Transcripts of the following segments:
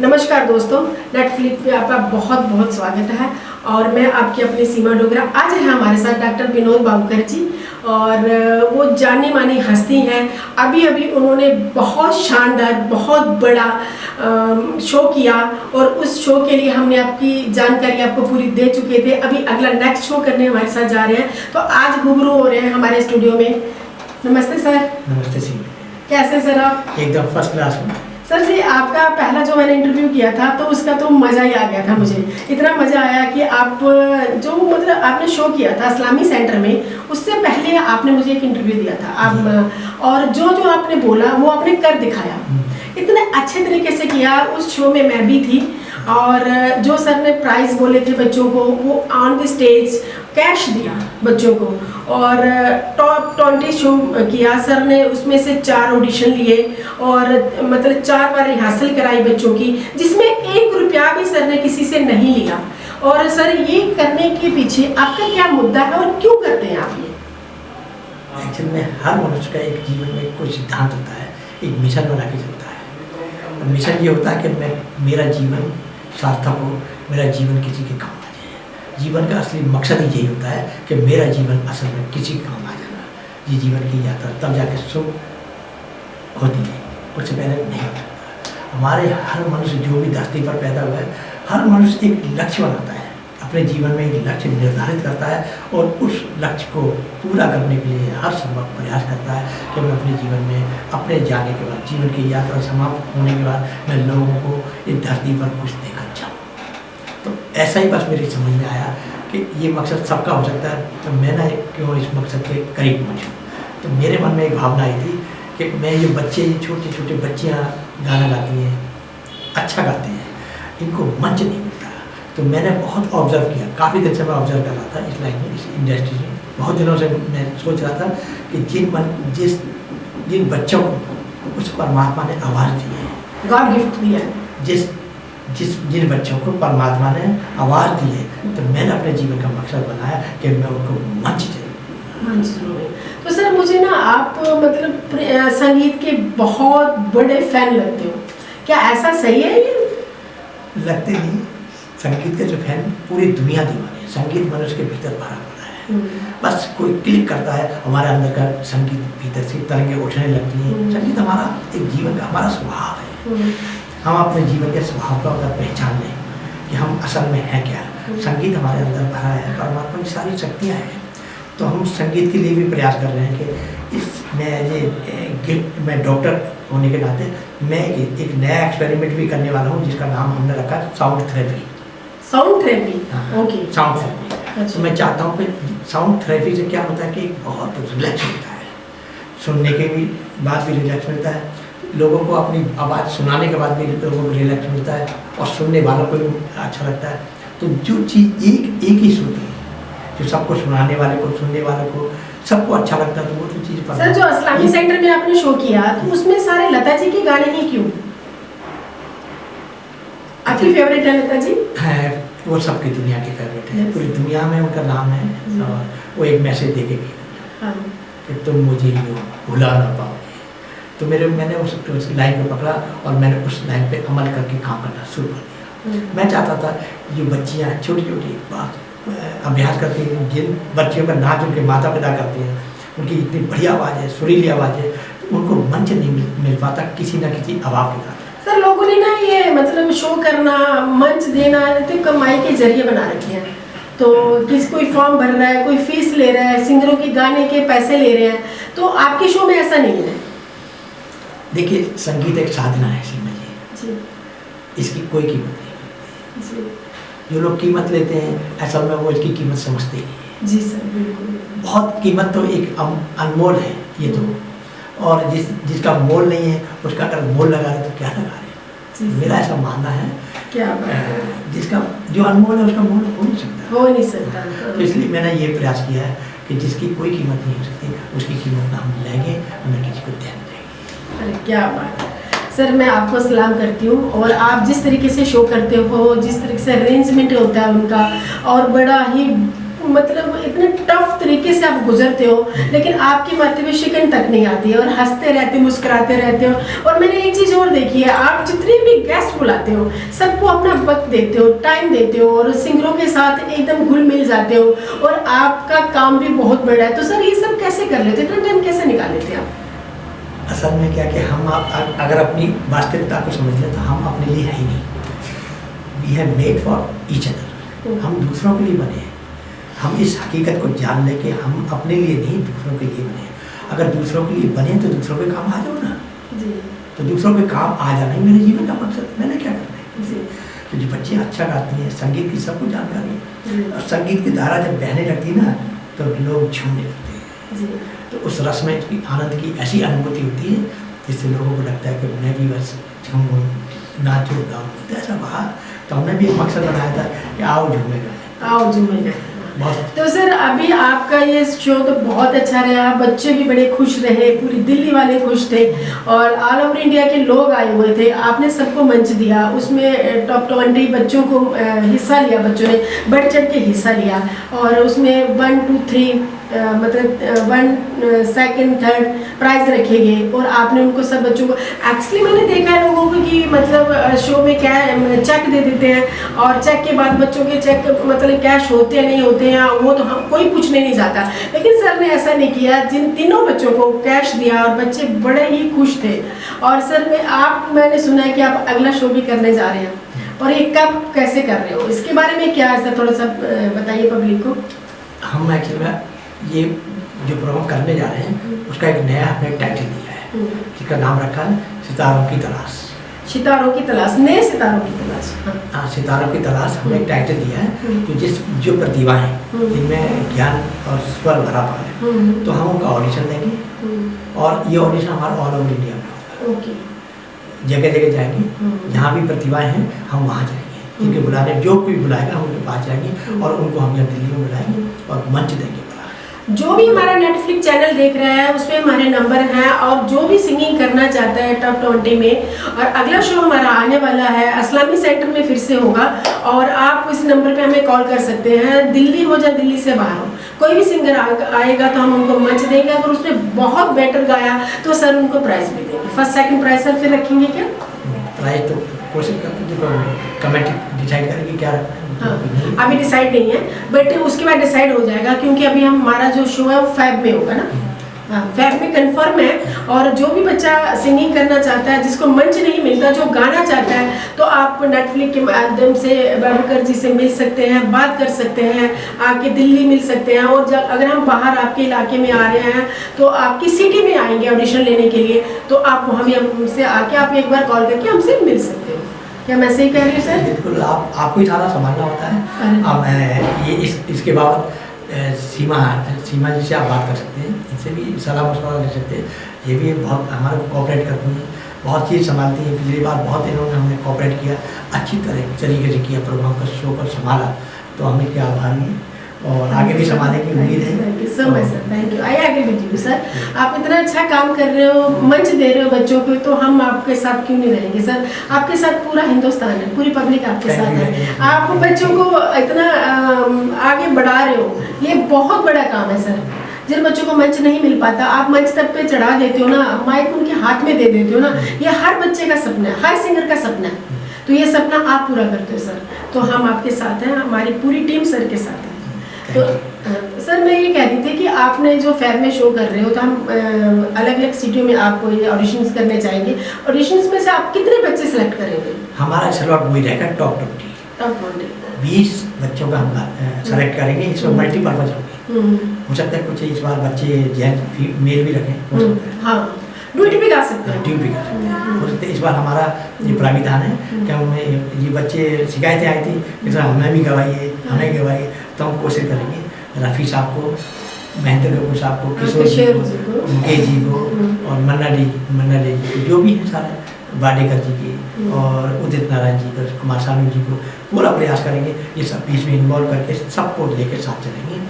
नमस्कार दोस्तों, नेटफ्लिक्स पे आपका बहुत बहुत स्वागत है और मैं आपकी अपनी सीमा डोगरा। आज है हमारे साथ डॉक्टर विनोद बाबूकर जी और वो जानी मानी हस्ती हैं। अभी अभी उन्होंने बहुत शानदार, बहुत बड़ा शो किया और उस शो के लिए हमने आपकी जानकारी आपको पूरी दे चुके थे। अभी अगला नेक्स्ट शो करने हमारे साथ जा रहे हैं, तो आज गुबरू हो रहे हैं हमारे स्टूडियो में। नमस्ते सर। नमस्ते जी। कैसे सर आप? एकदम फर्स्ट क्लास में। सर जी, आपका पहला जो मैंने इंटरव्यू किया था तो उसका तो मज़ा ही आ गया था। मुझे इतना मज़ा आया कि आप जो मतलब आपने शो किया था इस्लामी सेंटर में, उससे पहले आपने मुझे एक इंटरव्यू दिया था आप, और जो जो आपने बोला वो आपने कर दिखाया। इतने अच्छे तरीके से किया। उस शो में मैं भी थी और जो सर ने प्राइज़ बोले थे बच्चों को, वो ऑन द स्टेज कैश दिया बच्चों को और टॉप 20 शो किया सर ने। उसमें से 4 ऑडिशन लिए और मतलब 4 बार रिहर्सल कराई बच्चों की, जिसमें 1 रुपया भी सर ने किसी से नहीं लिया। और सर, ये करने के पीछे आपका क्या मुद्दा है और क्यों करते हैं आप ये? एक्चुअली में हर मनुष्य का एक जीवन में कोई सिद्धांत होता है, एक मिशन बना के चलता है। और मिशन ये होता है कि मेरा जीवन सार्थक हो, मेरा जीवन किसी के काम आ जाए। जीवन का असली मकसद ही यही होता है कि मेरा जीवन असल में किसी के काम आ जाना। ये जीवन की यात्रा तब जाके सुख होती है, उससे पहले नहीं होता। हमारे हर मनुष्य जो भी धरती पर पैदा हुआ है, हर मनुष्य एक लक्ष्य बनाता है, अपने जीवन में एक लक्ष्य निर्धारित करता है और उस लक्ष्य को पूरा करने के लिए हर संभव प्रयास करता है कि मैं अपने जीवन में, अपने जाने के बाद, जीवन की यात्रा समाप्त होने के बाद मैं लोगों को इस धरती पर कुछ देकर जाऊँ। तो ऐसा ही बस मेरी समझ में आया कि ये मकसद सबका हो सकता है, तो मैं ना क्यों इस मकसद के करीब पहुँचूँ। तो मेरे मन में एक भावना आई थी कि मैं ये बच्चे, ये छोटे छोटे बच्चियाँ गाना गाती हैं, अच्छा गाते हैं, इनको मंच नहीं मिलता। तो मैंने बहुत ऑब्जर्व किया, काफ़ी दिन से मैं ऑब्जर्व कर रहा था इस लाइन में, इस इंडस्ट्री में। बहुत दिनों से मैं सोच रहा था कि जिन बच्चों को उस परमात्मा ने आवाज़ दी है, गॉड गिफ्ट दिया है, जिन बच्चों को परमात्मा ने आवाज़ दी है, तो मैंने अपने जीवन का मकसद बनाया कि मैं उनको मंच दूँ। तो सर, मुझे ना आप मतलब संगीत के बहुत बड़े फैन लगते हो, क्या ऐसा सही है? ये लगते नहीं, संगीत के जो फैन पूरी दुनिया दीवाने हैं। संगीत मनुष्य के भीतर भरा पड़ा है, बस कोई क्लिक करता है, हमारे अंदर का संगीत भीतर से तरंगे उठने लगती हैं। संगीत हमारा एक जीवन का, हमारा स्वभाव है। हम अपने जीवन के स्वभाव को अगर पहचान लें कि हम असल में हैं क्या, संगीत हमारे अंदर भरा है, परमात्मा की सारी शक्तियाँ हैं। तो हम संगीत के लिए भी प्रयास कर रहे हैं कि मैं डॉक्टर होने के नाते मैं एक नया एक्सपेरिमेंट भी करने वाला हूँ, जिसका नाम हमने रखा sound therapy. Sound therapy? Okay, sound therapy. तो मैं चाहता हूँ कि साउंड थेरेपी से क्या होता है कि बहुत रिलैक्स मिलता है, सुनने के भी बाद भी रिलैक्स मिलता है, लोगों को अपनी आवाज़ सुनाने के बाद भी लोगों को रिलैक्स मिलता है और सुनने वालों को भी अच्छा लगता है। तो जो चीज़ एक ही सुनती है, जो सबको सुनाने वाले को, सुनने वाले को, सबको अच्छा लगता है, तो वो तो चीज़ पर। सर, जो इस्लामी सेंटर में आपने शो किया तो उसमें सारे लता जी के गाने ही क्यों? आपकी फेवरेट है लता जी? है, वो सबकी दुनिया की फेवरेट है, पूरी दुनिया में उनका नाम है। और वो एक मैसेज दे के गई कि तुम मुझे यूँ भुला ना पाओगे। तो मैंने उस लाइन को पकड़ा और मैंने उस लाइन पे अमल करके काम करना शुरू कर दिया। मैं चाहता था जो बच्चियाँ छोटी छोटी बात अभ्यास करती हैं, जिन बच्चियों का नाच उनके माता पिता करते हैं, उनकी इतनी बढ़िया आवाज़ है, सुरीली आवाज़ है, तो उनको मंच नहीं मिल पाता किसी न किसी अभाव के कारण। सर, लोगों ने ना ये मतलब शो करना, मंच देना तो कमाई के जरिए बना रखे हैं। तो कोई फॉर्म भर रहा है, कोई फीस ले रहा है, सिंगरों के गाने के पैसे ले रहे हैं, तो आपके शो में ऐसा नहीं है। देखिए, संगीत एक साधना है सीमा जी, इसकी कोई कीमत नहीं। जो लोग कीमत लेते हैं, असल में वो इसकी कीमत समझते नहीं। जी सर, बिल्कुल। बहुत कीमत तो एक अनमोल है ये तो, और जिसका मोल नहीं है उसका अगर मोल लगा रहे तो क्या लगा रहे। मेरा ऐसा मानना है, क्या जिसका जो अनमोल है उसका मोल हो नहीं सकता। तो इसलिए मैंने ये प्रयास किया है कि जिसकी कोई कीमत नहीं हो सकती, उसकी कीमत ना हम लेंगे, न किसी को देना चाहिए। अरे क्या बात है सर, मैं आपको सलाम करती हूँ। और आप जिस तरीके से शो करते हो, जिस तरीके से अरेंजमेंट होता है उनका, और बड़ा ही मतलब इतने टफ तरीके से आप गुजरते हो, लेकिन आपकी माथे पे शिकन तक नहीं आती है और हंसते रहते, मुस्कुराते रहते हो। और मैंने एक चीज़ और देखी है, आप जितने भी गेस्ट कैस्ट बुलाते हो, सबको अपना वक्त देते हो, टाइम देते हो और सिंगरों के साथ एकदम घुल मिल जाते हो और आपका काम भी बहुत बड़ा है। तो सर ये सब कैसे कर लेते, इतना टाइम कैसे निकाल लेते हैं आप? असल में क्या कि हम अगर अपनी वास्तविकता को समझ लें तो हम अपने लिए है ही नहीं। We have made for each other. हम दूसरों के लिए बने हैं। हम इस हकीकत को जान लें कि हम अपने लिए नहीं दूसरों के लिए बने। अगर दूसरों के लिए बने तो दूसरों के काम आ जाओ ना जी। तो दूसरों के काम आ जाना ही मेरे जीवन का मकसद है। मैंने क्या करना है जी। तो जो बच्चे अच्छा गाती हैं, संगीत की सबको जानकारी है जी। और संगीत की धारा जब बहने लगती है ना तो लोग झूमने लगते हैं। जी। तो उस रस में इतनी आनंद की ऐसी अनुभूति होती है जिससे लोगों को लगता है कि मैं भी बस झूमूं, नाचूं, गाऊं। तो ऐसा बाहर तो हमने भी एक मकसद बनाया था कि आओ झूमे गाएं। आओ झूमे गाएं। बहुत तो सर अभी आपका ये शो तो बहुत अच्छा रहा, बच्चे भी बड़े खुश रहे, पूरी दिल्ली वाले खुश थे और ऑल ओवर इंडिया के लोग आए हुए थे। आपने सबको मंच दिया, उसमें टॉप 20 बच्चों को हिस्सा लिया, बच्चों ने बढ़ चढ़ के हिस्सा लिया और उसमें 1, 2, 3 मतलब 1, 2, 3 प्राइज रखे गए और आपने उनको सब बच्चों को एक्चुअली मैंने देखा है लोगों को कि मतलब शो में क्या चेक दे देते हैं और चेक के बाद बच्चों के चेक मतलब कैश होते हैं नहीं होते हैं वो तो हम कोई पूछने नहीं जाता, लेकिन सर ने ऐसा नहीं किया। जिन तीनों बच्चों को कैश दिया और बच्चे बड़े ही खुश थे। और सर मैंने सुना है कि आप अगला शो भी करने जा रहे हैं और ये कब कैसे कर रहे हो, इसके बारे में क्या है सर, थोड़ा सा बताइए पब्लिक को। हम एक्चुअली ये जो प्रोग्राम करने जा रहे हैं उसका एक नया हमने टाइटल दिया है जिसका नाम रखा है सितारों की तलाश। सितारों की तलाश, नए सितारों की तलाश। हाँ, सितारों की तलाश हमने एक टाइटल दिया है। तो जो प्रतिभाएं जिनमें ज्ञान और स्वर भरा पड़ा है तो हम उनका ऑडिशन देंगे और ये ऑडिशन हमारा ऑल ओवर इंडिया में होगा। जगह जगह जाएंगे, जहाँ भी प्रतिभाएं हैं हम वहाँ जाएंगे, इनके बुलाने जो कोई बुलाएगा हम उनके पास जाएंगे और उनको हम यहाँ दिल्ली में बुलाएंगे और मंच देंगे। जो भी हमारा नेटफ्लिक्स चैनल देख रहा है उसमें हमारे नंबर हैं और जो भी सिंगिंग करना चाहता है टॉप 20 में, और अगला शो हमारा आने वाला है इस्लामी सेंटर में फिर से होगा और आप इस नंबर पे हमें कॉल कर सकते हैं। दिल्ली हो या दिल्ली से बाहर हो, कोई भी सिंगर आएगा तो हम उनको मंच देंगे। अगर उसने बहुत बेटर गाया तो सर उनको प्राइज भी देंगे। फर्स्ट सेकंड प्राइज सर फिर रखेंगे क्या? प्राइज तो कोशिश करते हैं, कमेटी डिसाइड करेंगे क्या रखना है। हाँ, अभी डिसाइड नहीं है बट उसके बाद डिसाइड हो जाएगा क्योंकि अभी हमारा जो शो है वो फेब में होगा ना। हाँ, फेब में कंफर्म है। और जो भी बच्चा सिंगिंग करना चाहता है, जिसको मंच नहीं मिलता, जो गाना चाहता है, तो आप नेटफ्लिक्स के माध्यम से बाबूकर जी से मिल सकते हैं, बात कर सकते हैं, आके दिल्ली मिल सकते हैं। और अगर हम बाहर आपके इलाके में आ रहे हैं तो आपकी सिटी में आएंगे ऑडिशन लेने के लिए, तो आप वहाँ भी हमसे आके आप एक बार कॉल करके हमसे मिल सकते हो। क्या मैं सही कह रही हूँ सर? बिल्कुल, आपको ही सारा संभालना होता है। अब ये इसके बाद सीमा जी से आप बात कर सकते हैं, इनसे भी सलाह मशवरा ले सकते हैं। ये भी बहुत हमारे को कोऑपरेट करती हैं, बहुत चीज़ संभालती हैं। पिछली बार बहुत इन्होंने हमने कोऑपरेट किया, अच्छी तरीके से किया, प्रोग्राम का शो को संभाला, तो हमें क्या आभारी हैं और आगे भी संभालने की उम्मीद है। Thank you so much sir, thank you. I agree with you sir. आप इतना अच्छा काम कर रहे हो, मंच दे रहे हो बच्चों को, तो हम आपके साथ क्यों नहीं रहेंगे सर। आपके साथ पूरा हिंदुस्तान है, पूरी पब्लिक आपके साथ है। आप बच्चों को इतना आगे बढ़ा रहे हो, ये बहुत बड़ा काम है सर। जिन बच्चों को मंच नहीं मिल पाता, आप मंच तक पे चढ़ा देते हो ना, माइक उनके हाथ में दे देते हो ना। ये हर बच्चे का सपना है, हर सिंगर का सपना है, तो ये सपना आप पूरा करते हो सर। तो हम आपके साथ हैं, हमारी पूरी टीम सर के साथ है। तो सर मैं ये कह रही थी कि आपने जो फेब में शो कर रहे हो, तो हम अलग अलग सिटियों में आपको ये ऑडिशंस करने चाहेंगे। ऑडिशंस में से आप कितने बच्चे सेलेक्ट करेंगे? हमारा स्लॉट वही रहेगा टॉप 20। टॉप 20 20 बच्चों का हम सेलेक्ट करेंगे। इसमें मल्टीपर्पज होंगे, हो सकता है कुछ इस बार बच्चे जेंट्स मेल भी रखें, हो सकता है। हाँ, ड्यूटी भी गा सकते हैं। ड्यूटी भी गा सकते हैं, हो सकता है। इस बार हमारा ये प्राविधान है कि हमें ये बच्चे शिकायतें आई थी कि सर हमें भी गवाइए, हमें गवाइए, तो हम कोशिश करेंगे रफ़ी साहब को, महेंद्र कपूर साहब को, किशोर जी को, मुकेश जी को और मन्ना जी को, जो भी है सारे, वाडेकर जी की और उदित नारायण जी को, कुमार सानू जी को, पूरा प्रयास करेंगे ये सब बीच में इन्वॉल्व करके सबको लेकर साथ चलेंगे।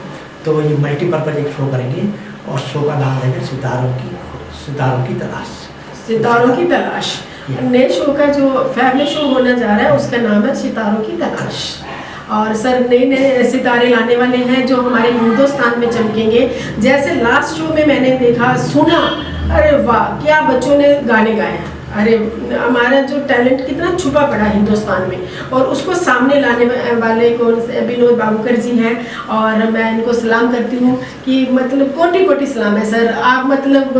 तो ये मल्टीपर्पज एक शो करेंगे और शो का नाम रहेगा सितारों की तलाश। सितारों की तलाश नए शो का जो फैमिली शो होने जा रहा है उसका नाम है सितारों की तलाश। और सर नए सितारे लाने वाले हैं जो हमारे हिंदुस्तान में चमकेंगे। जैसे लास्ट शो में मैंने देखा, सुना, अरे वाह क्या बच्चों ने गाने गाए हैं, अरे हमारा जो टैलेंट कितना छुपा पड़ा है हिंदुस्तान में, और उसको सामने लाने वाले कौन से विनोद बाबूकर जी हैं, और मैं इनको सलाम करती हूँ कि मतलब कोटि कोटि सलाम है सर। आप मतलब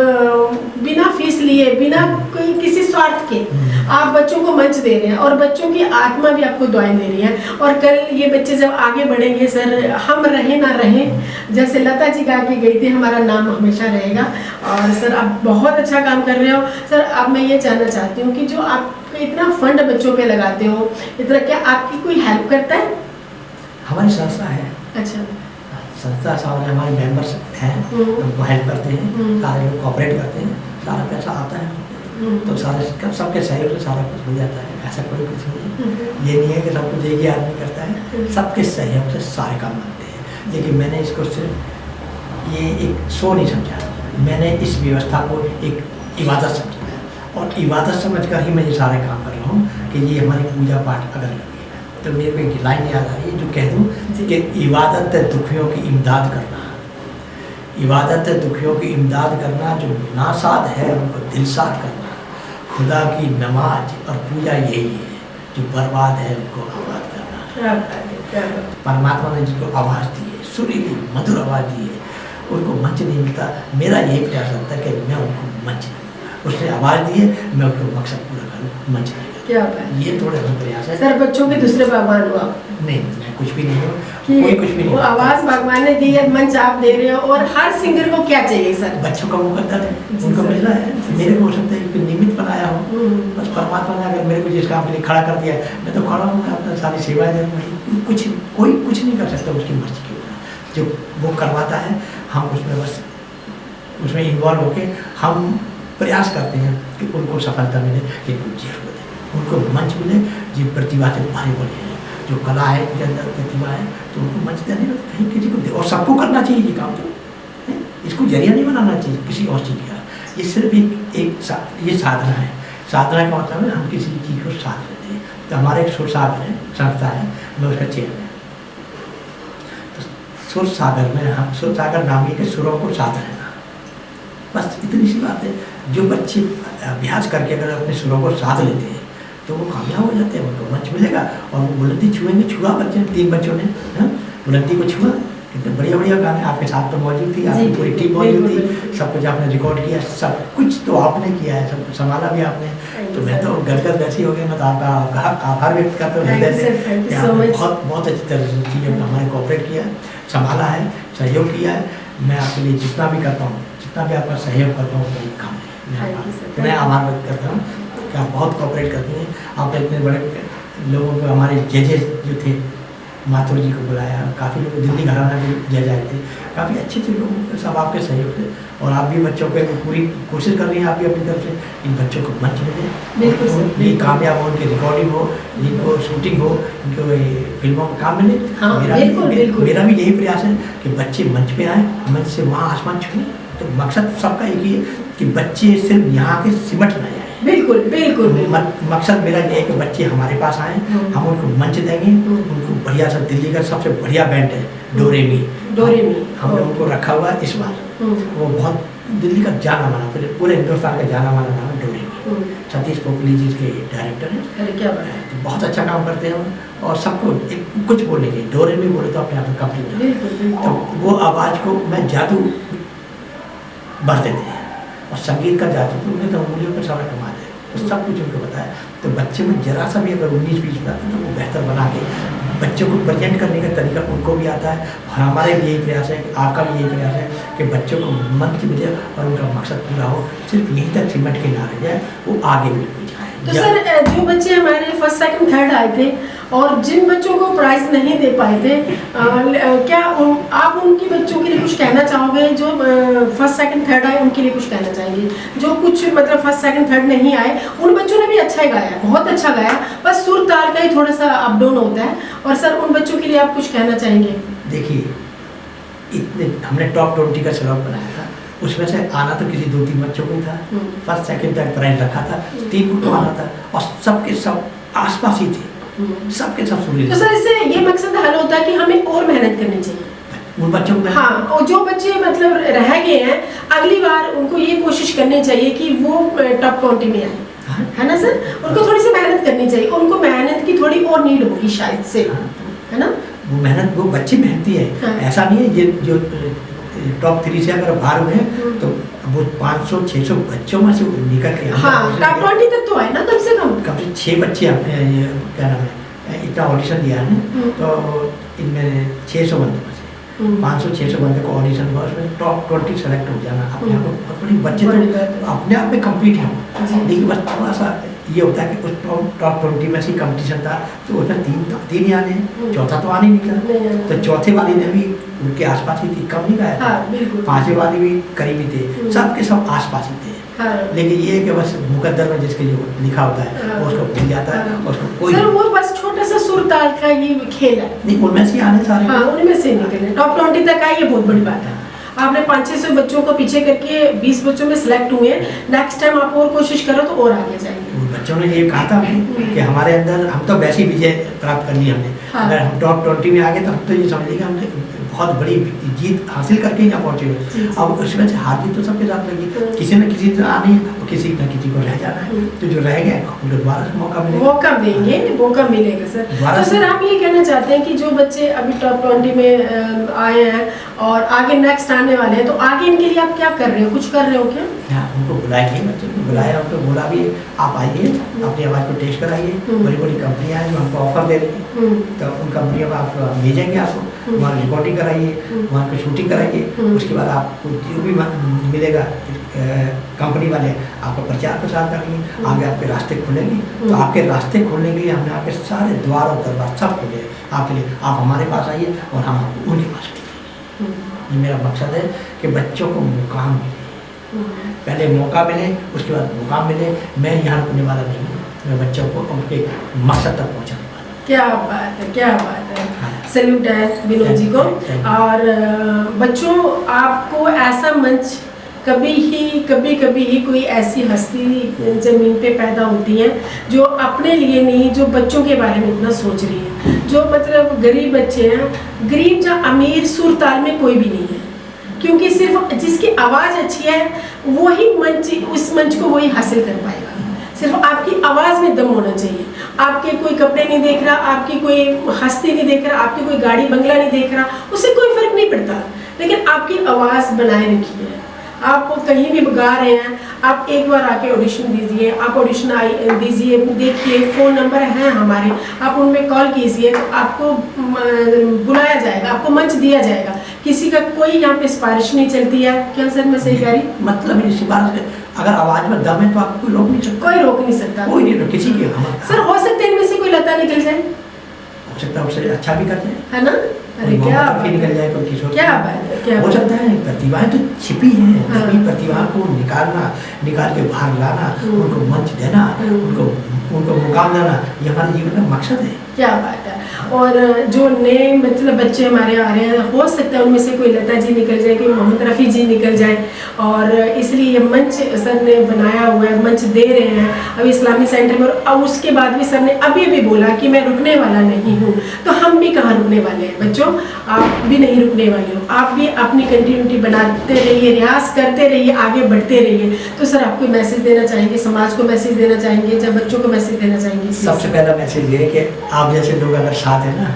बिना फीस लिए, बिना कोई किसी स्वार्थ के आप बच्चों को मंच दे रहे हैं, और बच्चों की आत्मा भी आपको दुआएं दे रही है। और कल ये बच्चे जब आगे बढ़ेंगे सर, हम रहे ना रहे, जैसे लता जी गा के गई थी, हमारा नाम हमेशा रहेगा। और सर आप बहुत अच्छा काम कर रहे हो सर। अब मैं ये जानना चाहती हूँ कि जो आप इतना फंड बच्चों पे लगाते हो, इतना, क्या आपकी कोई हेल्प करता है? हमारी संस्था है, अच्छा, संस्था सारे हमारे मेंबर्स हैं, उनको हेल्प करते हैं, सारे लोग कोऑपरेट करते हैं, सारा पैसा आता है तो सारे सबके सहयोग से सारा कुछ हो जाता है। ऐसा कोई कुछ नहीं है, ये नहीं है कि सब कुछ एक ही आदमी करता है, सबके सहयोग से सारे काम बनते हैं। लेकिन मैंने इसको सिर्फ ये एक शो नहीं समझा, मैंने इस व्यवस्था को एक इबादत समझा है, और इबादत समझकर ही मैं ये सारे काम कर रहा हूँ कि ये हमारी पूजा पाठ अगर लगे तो मेरे को एक लाइन याद आ रही है जो कह दूँ कि इबादत दुखियों की इमदाद करना, इबादत दुखियों की इमदाद करना, जो नासाद है उनको दिलसाद करना, खुदा की नमाज और पूजा यही है, जो बर्बाद है उनको आबाद करना। परमात्मा ने जिसको आवाज़ दी है, सुरीली मधुर आवाज़ दी है, उनको मंच नहीं मिलता। मेरा यही प्रयास रहता है कि मैं उनको मंच दूँ, उसने आवाज़ दी है, मैं उनको मकसद पूरा करूँ, मंच नहीं। क्या बात है, ये थोड़ा सा प्रयास है सर। बच्चों के दूसरे भगवान हो आप? नहीं, मैं कुछ भी नहीं हूँ, कोई कुछ भी नहीं। वो आवाज़ भगवान ने दी है, मंच आप दे रहे हो, और हर सिंगर को क्या चाहिए सर? बच्चों का मुकद्दर है, उनको मिल रहा है। मेरे को हो सकता है कि निमित्त बनाया हो, बस परमात्मा ने अगर मेरे को जिस काम के लिए खड़ा कर दिया, मैं तो खड़ा हूँ, मैं अपना सारी सेवाएं दे दूँ। कुछ कोई कुछ नहीं कर सकता उसकी मर्जी की वजह, जो वो करवाता है हम उसमें बस उसमें इन्वॉल्व होके हम प्रयास करते हैं कि उनको सफलता मिले, जिनको जरूरत है उनको मंच मिले, जिन प्रतिभा से भरे पड़े हैं, जो कला है उनके अंदर प्रतिभा है, तो उनको मंच देने में कहीं किसी को दे, और सबको करना चाहिए ये काम। तो इसको जरिया नहीं बनाना चाहिए किसी और चीज़ का, ये सिर्फ ये साधना है। साधना का मतलब है हम किसी चीज़ को साथ लेते हैं। तो हमारे एक सुर सागर है, संस्था है, मैं उसका चेयरमैन। तो सुर सागर में हम सुर सागर नाम के सुरों को साथ रहना, बस इतनी सी बात है। जो बच्चे अभ्यास करके अगर अपने सुरों को साथ लेते हैं तो वो कामयाब हो जाते हैं, उनको मंच मिलेगा और वो बुलंदी छुएंगे। छुआ बच्चे 3 बच्चों ने बुलंदी को छुआ, कितने बढ़िया बढ़िया गाने आपके साथ तो मौजूद थी, आपकी पूरी टीम मौजूद थी, सब कुछ आपने रिकॉर्ड किया, सब कुछ तो आपने किया है, सब कुछ संभाला भी आपने। तो मैं तो गदगद वैसी हो गई, मैं तो आपका आभार व्यक्त करता हूँ हृदय से। बहुत अच्छी तरह से चीज़ें हमारे कोऑपरेट किया है, संभाला है, सहयोग किया है। मैं आपके लिए जितना भी करता हूँ, जितना भी आपका सहयोग करता हूँ, वही काम है। मैं आभार व्यक्त करता हूँ कि आप बहुत कोऑपरेट करती हैं। आपने इतने बड़े लोगों को, हमारे जजेस जो थे, माथुर जी को बुलाया, काफ़ी लोग दिल्ली घराना के जज आए थे, काफ़ी अच्छे थे लोग, सब आपके सहयोग से। और आप भी बच्चों को पूरी कोशिश कर रही हैं, आप भी अपनी तरफ से इन बच्चों को मंच मिले, बिल्कुल ये कामयाब हो, उनकी रिकॉर्डिंग हो, इनको शूटिंग हो, इनको फिल्मों में काम मिले। मेरा भी यही प्रयास है कि बच्चे मंच पे आएँ, मंच से वहाँ आसमान छूएं। तो मकसद सबका एक ही है कि बच्चे सिर्फ यहाँ के सिमट न जाए। बिल्कुल बिल्कुल। मकसद मेरा ये है कि बच्चे हमारे पास आएँ, हम उनको मंच देंगे, उनको बढ़िया सा, दिल्ली का सबसे बढ़िया बैंड है डोरेमी, हमने उनको रखा हुआ है इस बार। वो बहुत दिल्ली का जाना माना, पूरे हिंदुस्तान का जाना माना नाम है डोरेमी। सतीश पोखली जी के डायरेक्टर हैं, क्या बात है, तो बहुत अच्छा काम करते हैं और सबको कुछ बोलने के डोरेमी बोले तो अपने आप में कंप्लीट। तो वो आवाज़ को मैं जादू भर देते हैं, और संगीत का जादू तो उन्हें तो उंगलियों पर सारा कमा दे, तो सब कुछ उनको बताया। तो बच्चे में जरा सा भी अगर 19-20 बनाते तो वो बेहतर बना के बच्चों को प्रेजेंट करने का तरीका उनको भी आता है। और हमारे भी यही प्रयास है, आपका भी यही प्रयास है कि बच्चों को मंच मिले और उनका मकसद पूरा हो, सिर्फ यहीं तक सिमट के ना रह जाए, वो आगे भी जाए। तो सर जो बच्चे हमारे फर्स्ट सेकंड थर्ड आए थे और जिन बच्चों को प्राइज़ नहीं दे पाए थे, क्या आप उनकी बच्चों के लिए कुछ कहना चाहोगे? जो फर्स्ट सेकंड थर्ड आए उनके लिए कुछ कहना चाहेंगे? जो कुछ मतलब फर्स्ट सेकंड थर्ड नहीं आए, उन बच्चों ने भी अच्छा ही गाया, बहुत अच्छा गाया, बस सुर ताल का ही थोड़ा सा अप डाउन होता है। और सर उन बच्चों के लिए आप कुछ कहना चाहेंगे? देखिए, इतने हमने टॉप 20 का सिलेक्ट बनाया था, उसमें से आना तो किसी 2-3 बच्चों को ही था, फर्स्ट सेकंड थर्ड प्राइज रखा था, 3 को आना था, और सबके सब आसपास ही थे, सबके सब सुन रहे थे। तो सर इससे ये मकसद हल होता है कि हमें और मेहनत करनी चाहिए उन बच्चों को। हाँ, और जो बच्चे मतलब रह गए हैं, अगली बार उनको ये कोशिश करनी चाहिए कि वो टॉप 20 में आए। हाँ। है ना सर? उनको थोड़ी सी मेहनत करनी चाहिए, उनको मेहनत की थोड़ी और नीड होगी शायद से, है ना? वो मेहनत, वो बच्चे मेहनती है। हाँ। ऐसा नहीं है जो टॉप 3 से अगर बाहर हुए हैं तो वो 500-600 बच्चों में से निकल के हाँ, टॉप 20 तक तो है ना कम से कम। 6 बच्चे हमने ये क्या नाम है इतना ऑडिशन दिया है ना, तो इनमें 600 बंदे में से 500-600 बंदे को ऑडिशन हुआ, उसमें टॉप 20 सेलेक्ट हो जाना अपने आप में बहुत बड़ी बच्चे बड़ी बात है। तो अपने आप में कम्पीट है जी। लेकिन बस थोड़ा सा ये होता है कि उस टॉप 20 में से कंपटीशन था तो उसमें 3 ही आने हैं, चौथा तो आने नहीं नहीं था। आने। तो चौथे वाली ने भी उनके आसपास ही थी, कम नहीं गाया था। हाँ, बिल्कुल। 5वें वाले भी करीब ही थे, सबके सब आसपास ही थे। हाँ। लेकिन ये है कि बस मुकद्दर में जिसके जो लिखा होता है हाँ। वो उसको भूल जाता है और उसको कोई सर वो बस छोटा सा सुर ताल का ये खेल है। नहीं, उनमें से आने सारे। हाँ, उनमें से निकले टॉप 20 तक आए, ये बहुत बड़ी बात है। आपने 500-600 बच्चों को पीछे करके 20 बच्चों में सिलेक्ट हुए हैं, नेक्स्ट टाइम आप और कोशिश करो तो और आगे जाएंगे। उन बच्चों ने ये कहा था हमें कि हमारे अंदर, हम तो वैसी विजय प्राप्त कर ली हमने। हाँ। अगर हम टॉप 20 में आ गए तो हम तो ये समझ लेंगे हमने बहुत बड़ी जीत हासिल करके ही यहाँ पहुँचे जी, हुए। जी। अब उसमें से हार जीत तो सबके साथ लगी, किसी न किसी से आनी है और किसी न किसी को रह जाना है। तो जो रह गए उनको दोबारा से मौका मिलेगा। मौका मिलेगा सर। दोबारा तो से- सर आप ये कहना चाहते हैं कि जो बच्चे अभी टॉप 20 में आए हैं और आगे नेक्स्ट आने वाले हैं, तो आगे इनके लिए आप क्या कर रहे हो, कुछ कर रहे हो क्या? हाँ, उनको बुलाएंगे, बच्चों को बुलाया, उनको बोला भी आप आइए, अपनी आवाज़ को टेस्ट कराइए। बड़ी बड़ी कंपनियाँ हैं जो हमको ऑफर दे रही हैं, तो उन कंपनियों में आप भेजेंगे, आपको वहाँ रिकॉर्डिंग कराइए, वहाँ की शूटिंग कराइए। उसके बाद आपको जो भी मिलेगा कंपनी वाले आपको प्रचार प्रसार करेंगे, आगे आपके रास्ते खुलेंगे। तो आपके रास्ते खोलने के लिए हमने आपके सारे द्वार और दरवाजे सब खोले आपके लिए। आप हमारे पास आइए और हम आपको उनके पास भेजेंगे। ये मेरा मकसद है कि बच्चों को मुकाम मिले, पहले मौका मिले, उसके बाद मुकाम मिले। मैं यहाँ रुकने वाला नहीं हूँ, मैं बच्चों को उनके मकसद तक पहुँचाने वाला हूँ। क्या बात है, क्या बात है। हाँ। सैल्यूट है विनोद जी को। Thank you. और बच्चों, आपको ऐसा मंच कभी ही कोई ऐसी हस्ती ज़मीन पे पैदा होती है जो अपने लिए नहीं, जो बच्चों के बारे में इतना सोच रही है। जो मतलब गरीब बच्चे हैं, गरीब या अमीर सुर ताल में कोई भी नहीं है, क्योंकि सिर्फ जिसकी आवाज़ अच्छी है वही मंच, उस मंच को वही हासिल कर पाएगा। सिर्फ आपकी आवाज़ में दम होना चाहिए। आपके कोई कपड़े नहीं देख रहा, आपकी कोई हस्ती नहीं देख रहा, आपकी कोई गाड़ी बंगला नहीं देख रहा, उससे कोई फर्क नहीं पड़ता। लेकिन आपकी आवाज़ बनाए रखिए। आप कहीं भी गा रहे हैं, आप एक बार आके ऑडिशन दीजिए, आप ऑडिशन दीजिए, देखिए, फ़ोन नंबर हैं हमारे, आप उनमें कॉल कीजिए, तो आपको बुलाया जाएगा, आपको मंच दिया जाएगा। किसी का कोई यहाँ पे सिफारिश नहीं चलती है। क्या सर मैं सही कह रही? मतलब इसी बात से अगर आवाज़ में दम है तो आपको कोई रोक नहीं सकता। कोई रोक नहीं सकता। कोई नहीं रोक, किसी की सर हो सकता है इनमें से कोई लता निकल जाए, हो सकता है उससे अच्छा भी करते हैं, है ना? अरे क्या बात है, निकल जाए कोई किशोर, क्या बात है, क्या हो बात सकता है। प्रतिभाएं तो छिपी हैं, हाँ। तभी प्रतिभा को निकाल के बाहर लाना, उनको मंच देना, उनको मुकाम देना, ये हमारे जीवन का मकसद है। क्या बात है। और जो नए मतलब बच्चे हमारे आ रहे हैं, हो सकता है उनमें से कोई लता जी निकल जाए, कोई मोहम्मद रफ़ी जी निकल जाए, और इसलिए ये मंच सर ने बनाया हुआ है, मंच दे रहे हैं अभी इस्लामी सेंटर में। और अब उसके बाद भी सर ने अभी भी बोला कि मैं रुकने वाला नहीं हूँ। तो हम भी कहाँ रुकने वाले हैं बच्चों, आप भी नहीं रुकने वाले हो। आप भी अपनी कंटिन्यूटी बनाते रहिए, रियाज करते रहिए, आगे बढ़ते रहिए। तो सर आपको मैसेज देना चाहेंगे, समाज को मैसेज देना चाहेंगे, जब बच्चों को मैसेज देना चाहेंगे? सबसे पहला मैसेज ये है कि आप जैसे लोग अगर साथ हैं ना,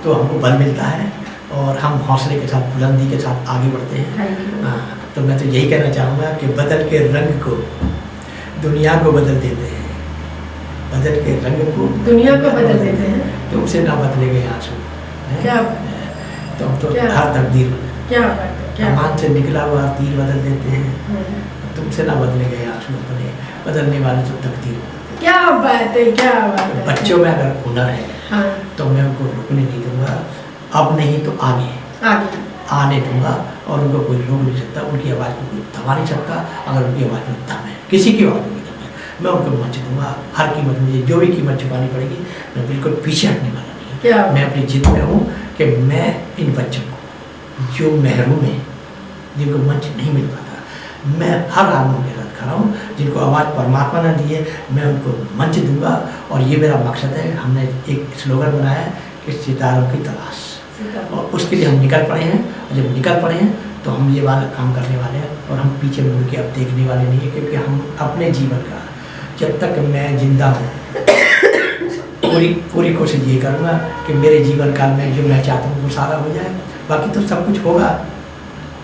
तो हमको बल मिलता है और हम हौसले के साथ, बुलंदी के साथ आगे बढ़ते हैं। Thank you. हाँ, तो मैं तो यही कहना चाहूँगा कि बदल के रंग को दुनिया को बदल देते हैं, बदल के रंग को दुनिया को बदल देते हैं। तुमसे ना बदलेंगे आंसू। क्या तो हम तो क्या? हर तकदीर क्या बात है, क्या कमान से निकला हुआ तीर बदल देते हैं। हम्म। तुमसे ना बदलेंगे आंसू, अपने बदलने वाले तो तकदीर बदलते हैं। क्या बात है, क्या बात है। बच्चों में अगर हुनर है हाँ, तो मैं उनको रुकने नहीं दूंगा, अब नहीं तो आगे आगे आने दूंगा, और उनको कोई रोक नहीं सकता, उनकी आवाज़ को कोई दबा नहीं सकता। अगर उनकी आवाज़ में दम है, किसी की आवाज़ में दम है, मैं उनको मंच दूंगा। हर कीमत, मुझे जो भी कीमत चुकानी पड़ेगी, मैं बिल्कुल पीछे हटने वाला नहीं क्या? हूँ। मैं अपनी जिद में हूँ कि मैं इन बच्चों को जो महरूम है, जिनको मंच नहीं मिल पाता, मैं हर हाल में उनके साथ खड़ा हूँ। जिनको आवाज़ परमात्मा ने दी है, मैं उनको मंच दूंगा। और ये मेरा मकसद है। हमने एक स्लोगन बनाया है कि सितारों की तलाश, और उसके लिए हम निकल पड़े हैं। और जब निकल पड़े हैं तो हम ये वाला काम करने वाले हैं, और हम पीछे मुड़ के अब देखने वाले नहीं हैं, क्योंकि हम अपने जीवन का जब तक मैं जिंदा हूँ पूरी कोशिश ये करूँगा कि मेरे जीवन काल में जो मैं चाहता हूँ वो सारा हो जाए। बाकी तो सब कुछ होगा,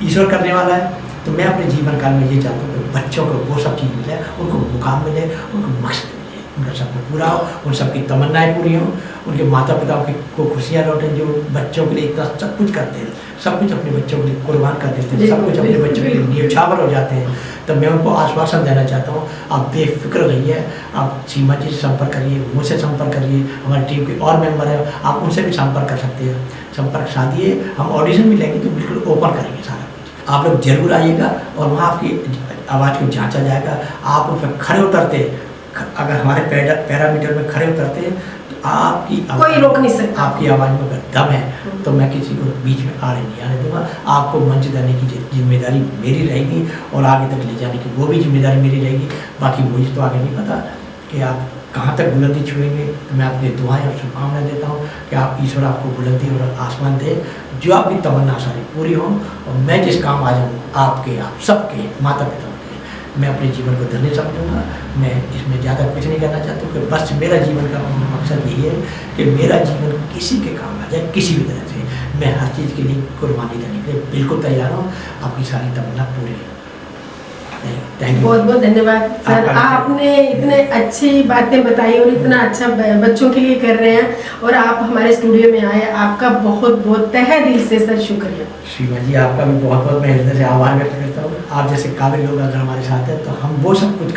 ईश्वर करने वाला है। तो मैं अपने जीवन काल में ये चाहता हूँ कि बच्चों को वो सब चीज़ मिले, उनको मुकाम मिले, उनको मकसद मिले, उनका सबको पूरा हो, उन सबकी तमन्नाएं पूरी हों, उनके माता पिताओं को खुशियाँ लौटें जो बच्चों के लिए इतना सब कुछ करते हैं, सब कुछ अपने बच्चों के लिए कुर्बान कर देते हैं, सब कुछ अपने बच्चों के लिए न्यौछावर हो जाते हैं। तो मैं उनको आश्वासन देना चाहता हूँ, आप बेफिक्र रहिए, आप सीमा जी से संपर्क करिए, मुझसे संपर्क करिए, हमारी टीम के और मेंबर हैं आप उनसे भी संपर्क कर सकते हैं, संपर्क साधिए। हम ऑडिशन भी लेंगे तो बिल्कुल ओपन करेंगे सारा कुछ। आप लोग जरूर आइएगा और वहाँ आपकी आवाज़ को जांचा जाएगा। आप उस पर खड़े उतरते, अगर हमारे पैरामीटर में खड़े उतरते हैं तो आपकी कोई रोक नहीं सकता। आपकी आवाज़ में अगर दम है तो मैं किसी को बीच में आने नहीं आने दूंगा। आपको मंच देने की जिम्मेदारी मेरी रहेगी और आगे तक ले जाने की वो भी जिम्मेदारी मेरी रहेगी। बाकी मुझे तो आगे नहीं पता कि आप कहाँ तक बुलंदी छुएंगे। तो मैं अपनी दुआएं और शुभकामनाएं देता हूँ कि आप ईश्वर आपको बुलंदी और आसमान दे, जो आपकी तमन्ना सारी पूरी हो और मैं जिस काम आ जाऊँ आपके, आप सबके माता पिता मैं अपने जीवन को धन्य समझूंगा। मैं इसमें ज़्यादा कुछ नहीं करना चाहता हूँ कि बस मेरा जीवन का मकसद यही है कि मेरा जीवन किसी के काम आ जाए, किसी भी तरह से। मैं हर चीज़ के लिए कुर्बानी देने के लिए बिल्कुल तैयार हूँ। आपकी सारी तमन्ना पूरी है। Thank you. बहुत बहुत धन्यवाद सर, आपने इतने अच्छी बातें बताई और इतना अच्छा बच्चों के लिए कर रहे हैं और आप हमारे स्टूडियो में आए, आपका बहुत बहुत तहे दिल से सर शुक्रिया। श्रीमा जी आपका भी बहुत बहुत मैं हृदय से आभार व्यक्त करता हूँ। आप जैसे काबिल लोग अगर हमारे साथ हैं तो हम वो सब कुछ